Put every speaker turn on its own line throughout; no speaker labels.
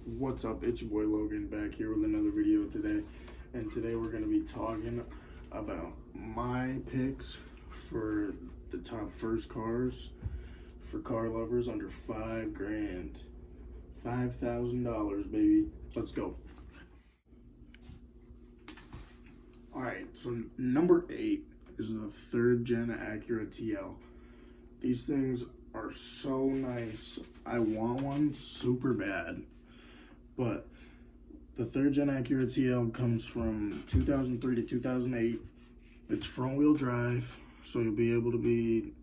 What's up, it's your boy Logan back here with another video today, and today we're going to be talking about my picks for the top first cars for car lovers under $5,000. $5,000, baby. Let's go. Alright, so number 8 is the 3rd gen Acura TL. These things are so nice. I want one super bad. But the 3rd gen Acura TL comes from 2003 to 2008. It's front wheel drive, so you'll be able to be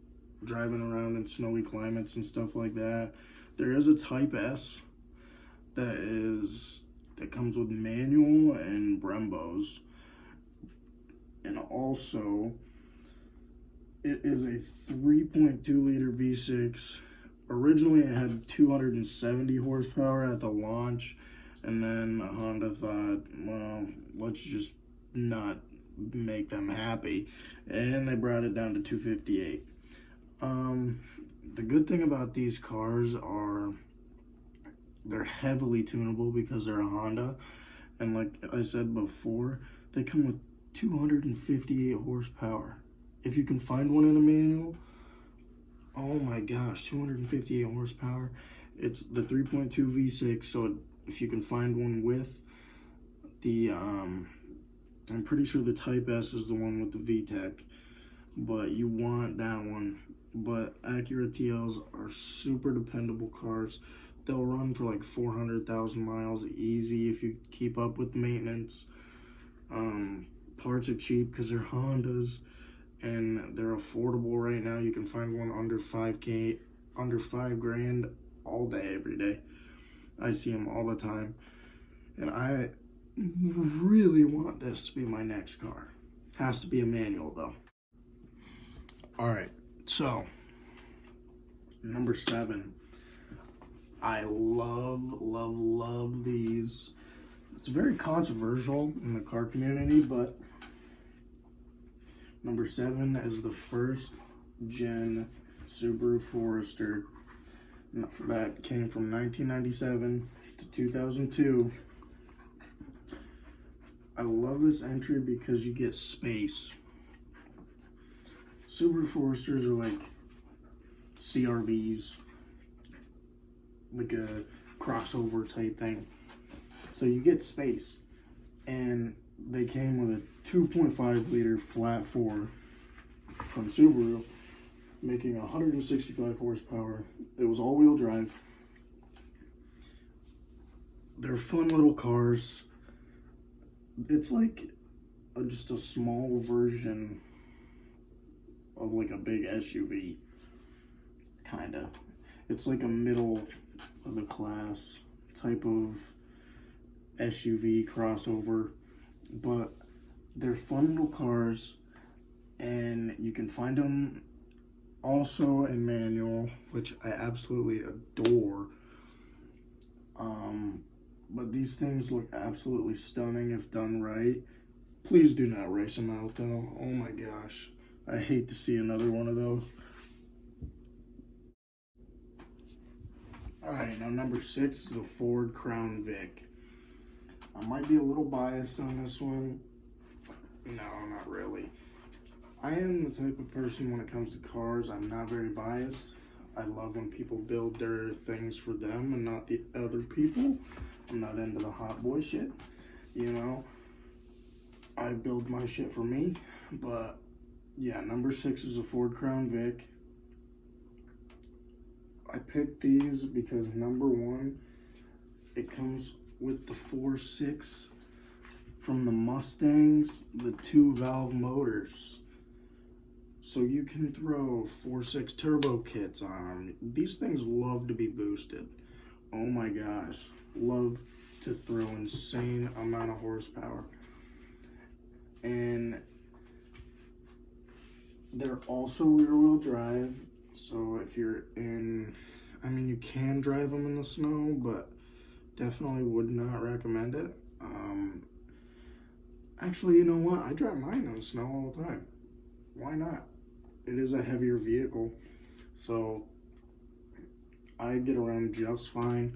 driving around in snowy climates and stuff like that. There is a Type S that comes with manual and Brembos. And also, it is a 3.2 liter V6. Originally, it had 270 horsepower at the launch, and then Honda thought, well, let's just not make them happy, and they brought it down to 258. The good thing about these cars are they're heavily tunable because they're a Honda, and like I said before, they come with 258 horsepower. If you can find one in a manual, oh my gosh, 258 horsepower. It's the 3.2 V6, so if you can find one with the, I'm pretty sure the Type S is the one with the VTEC, but you want that one. But Acura TLs are super dependable cars. They'll run for like 400,000 miles easy if you keep up with maintenance. Parts are cheap because they're Hondas, and they're affordable right now. You can find one under $5,000, under $5,000 all day, every day. I see them all the time, and I really want this to be my next car. Has to be a manual though. All right, so number 7. I love these. It's very controversial in the car community, but number 7 is the 1st gen Subaru Forester that came from 1997 to 2002. I love this entry because you get space. Subaru Foresters are like CRVs, like a crossover type thing. So you get space, and they came with a 2.5 liter flat 4 from Subaru, making 165 horsepower. It was all-wheel drive. They're fun little cars. It's like just a small version of like a big SUV, kind of. It's like a middle of the class type of SUV crossover, but they're fun little cars, and you can find them also in manual, which I absolutely adore. But these things look absolutely stunning if done right. Please do not race them out though. Oh my gosh, I hate to see another one of those. Alright, now number 6 is the Ford Crown Vic. I might be a little biased on this one. No, not really. I am the type of person, when it comes to cars, I'm not very biased. I love when people build their things for them and not the other people. I'm not into the hot boy shit, you know. I build my shit for me. But yeah, number 6 is a Ford Crown Vic. I picked these because number 1, it comes with the 4.6 from the Mustangs, the 2-valve motors. So you can throw 4.6 turbo kits on them. These things love to be boosted. Oh my gosh, love to throw insane amount of horsepower. And they're also rear-wheel drive. So if you're in, I mean, you can drive them in the snow, but definitely would not recommend it. Actually, you know what? I drive mine in the snow all the time. Why not? It is a heavier vehicle, so I get around just fine.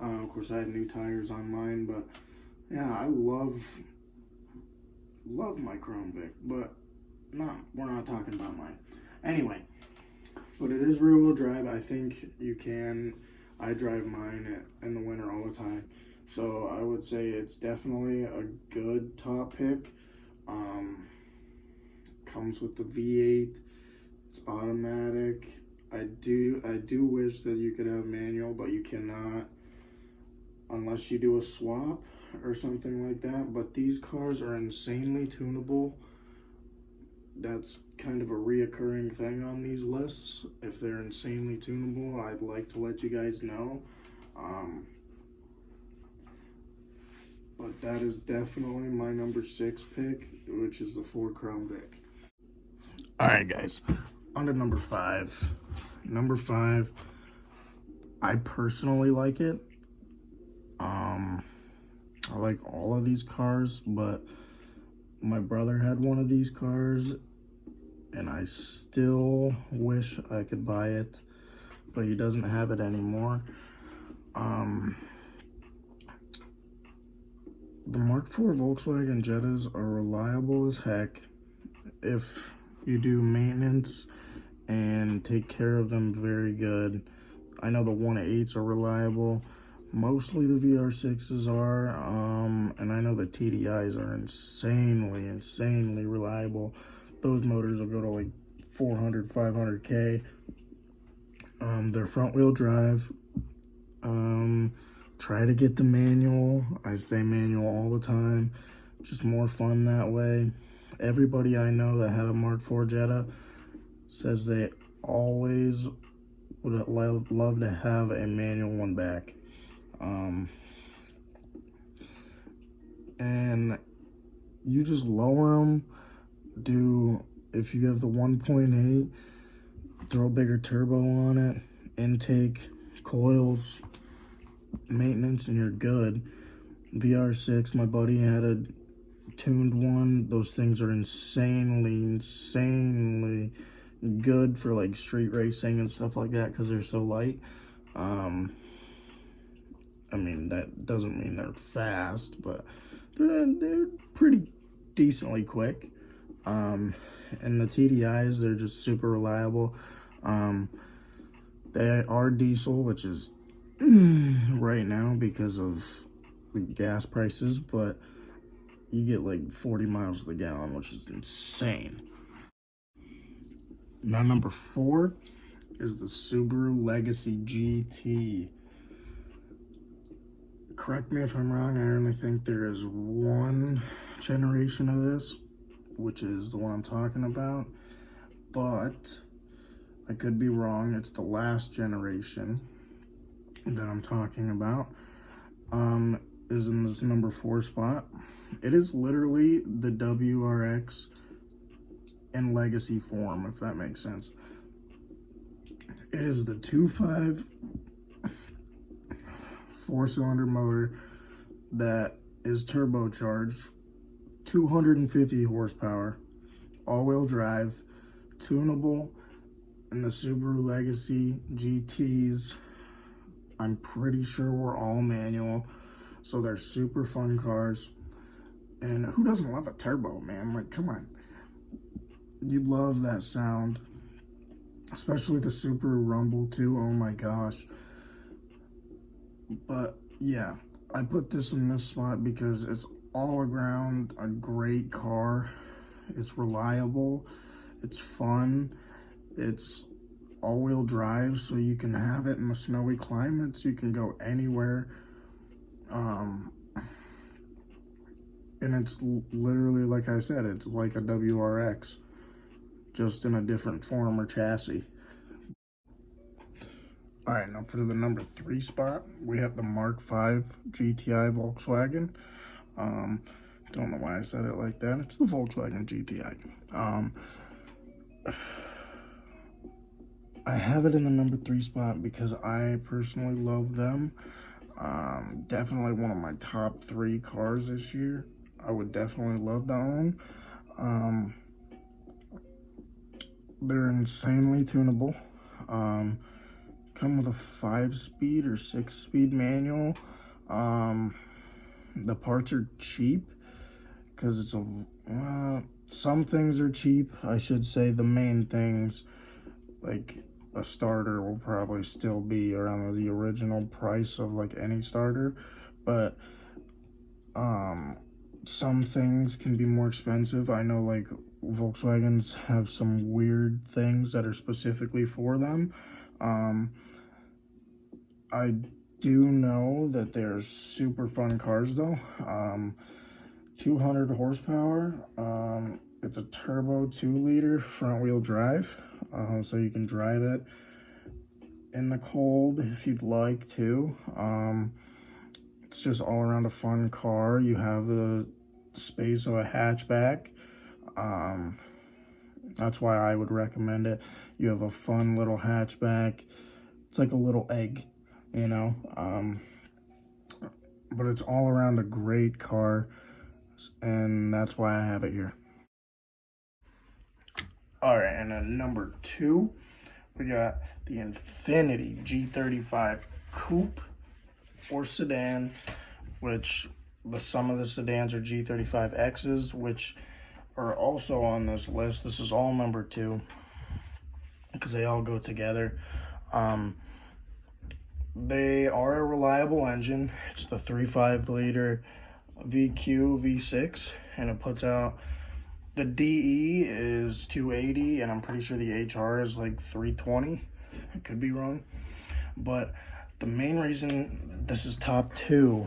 Of course, I had new tires on mine, but yeah, I love my Chrome Vic, but we're not talking about mine. Anyway, but it is rear-wheel drive. I think you can. I drive mine in the winter all the time, so I would say it's definitely a good top pick. Comes with the V8. It's automatic. I do wish that you could have manual, but you cannot unless you do a swap or something like that. But these cars are insanely tunable. That's kind of a reoccurring thing on these lists. If they're insanely tunable, I'd like to let you guys know. But that is definitely my number 6 pick, which is the Ford Crown Vic. Alright guys, on to number 5. Number 5, I personally like it. I like all of these cars, but my brother had one of these cars, and I still wish I could buy it, but he doesn't have it anymore. The Mark IV Volkswagen Jettas are reliable as heck if you do maintenance and take care of them very good. I know the 1.8s are reliable. Mostly the VR6s are, and I know the TDIs are insanely reliable. Those motors will go to like 400, 500K. They're front wheel drive. Try to get the manual. I say manual all the time. Just more fun that way. Everybody I know that had a Mark IV Jetta says they always would love to have a manual one back. And you just lower them. If you have the 1.8, throw a bigger turbo on it, intake, coils, maintenance, and you're good. VR6, my buddy had a tuned one. Those things are insanely good for like street racing and stuff like that because they're so light. I mean, that doesn't mean they're fast, but they're pretty decently quick. And the TDIs, they're just super reliable. They are diesel, which is right now because of the gas prices, but you get like 40 miles to the gallon, which is insane. Now, number 4 is the Subaru Legacy GT. Correct me if I'm wrong, I only think there is one generation of this, which is the one I'm talking about, but I could be wrong. It's the last generation that I'm talking about. Is in this number 4 spot. It is literally the WRX in legacy form, if that makes sense. It is the 2.5 4-cylinder motor that is turbocharged, 250 horsepower, all-wheel drive, tunable, and the Subaru Legacy GTs, I'm pretty sure were all manual, so they're super fun cars. And who doesn't love a turbo, man? Like, come on. You love that sound, especially the Subaru Rumble too. Oh my gosh. But yeah, I put this in this spot because it's all around a great car. It's reliable, it's fun, it's all-wheel drive, so you can have it in the snowy climates. You can go anywhere. And it's literally, like I said, it's like a WRX, just in a different form or chassis. All right, now for the number 3 spot, we have the Mark V GTI Volkswagen. Don't know why I said it like that. It's the Volkswagen GTI. I have it in the number 3 spot because I personally love them. Definitely one of my top 3 cars this year. I would definitely love to own. They're insanely tunable. come with a 5-speed or 6-speed manual. The parts are cheap because it's some things are cheap. I should say the main things, like a starter, will probably still be around the original price of like any starter, but some things can be more expensive. I know like Volkswagens have some weird things that are specifically for them. I do know that they're super fun cars though. 200 horsepower. It's a turbo 2-liter front wheel drive, so you can drive it in the cold if you'd like to. It's just all around a fun car. You have the space of a hatchback. That's why I would recommend it. You have a fun little hatchback. It's like a little egg, you know. But it's all around a great car, and that's why I have it here. All right, and then number 2, we got the Infiniti G35 Coupe or sedan, which some of the sedans are G35Xs, which are also on this list. This is all number 2 because they all go together. They are a reliable engine. It's the 3.5-liter VQ V6, and it puts out, the DE is 280, and I'm pretty sure the HR is like 320. I could be wrong. But the main reason this is top 2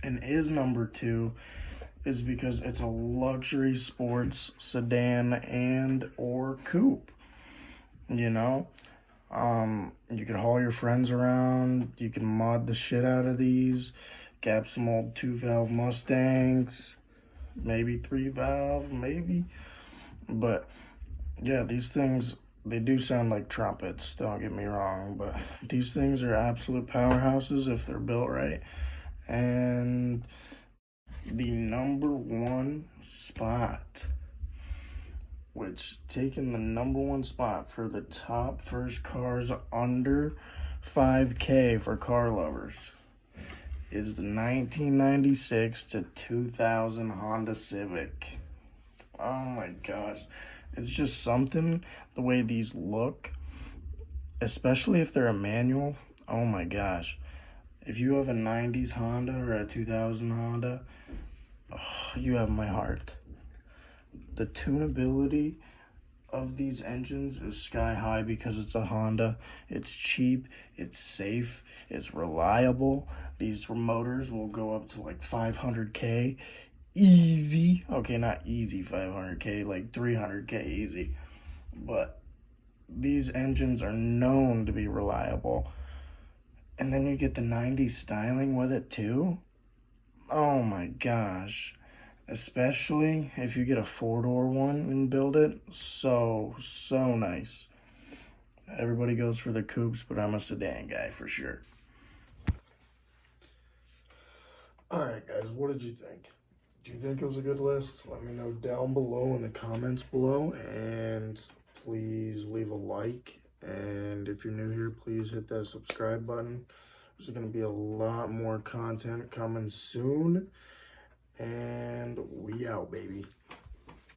and is number 2 is because it's a luxury sports sedan and or coupe. You know, you could haul your friends around. You can mod the shit out of these. Get some old 2-valve Mustangs, maybe 3-valve, maybe. But yeah, these things, they do sound like trumpets, don't get me wrong, but these things are absolute powerhouses if they're built right. And the number 1 spot, which taking the number 1 spot for the top first cars under 5K for car lovers, is the 1996 to 2000 Honda Civic. Oh my gosh. It's just something, the way these look, especially if they're a manual. Oh my gosh. If you have a 90s Honda or a 2000 Honda, oh, you have my heart. The tunability of these engines is sky high because it's a Honda. It's cheap, it's safe, it's reliable. These motors will go up to like 500K easy. Okay, not easy 500K, like 300K easy. But these engines are known to be reliable. And then you get the 90s styling with it too. Oh my gosh. Especially if you get a 4-door one and build it. So nice. Everybody goes for the coupes, but I'm a sedan guy for sure. Alright guys, what did you think? Do you think it was a good list? Let me know down below in the comments below, and please leave a like. And if you're new here, please hit that subscribe button. There's going to be a lot more content coming soon. And we out, baby.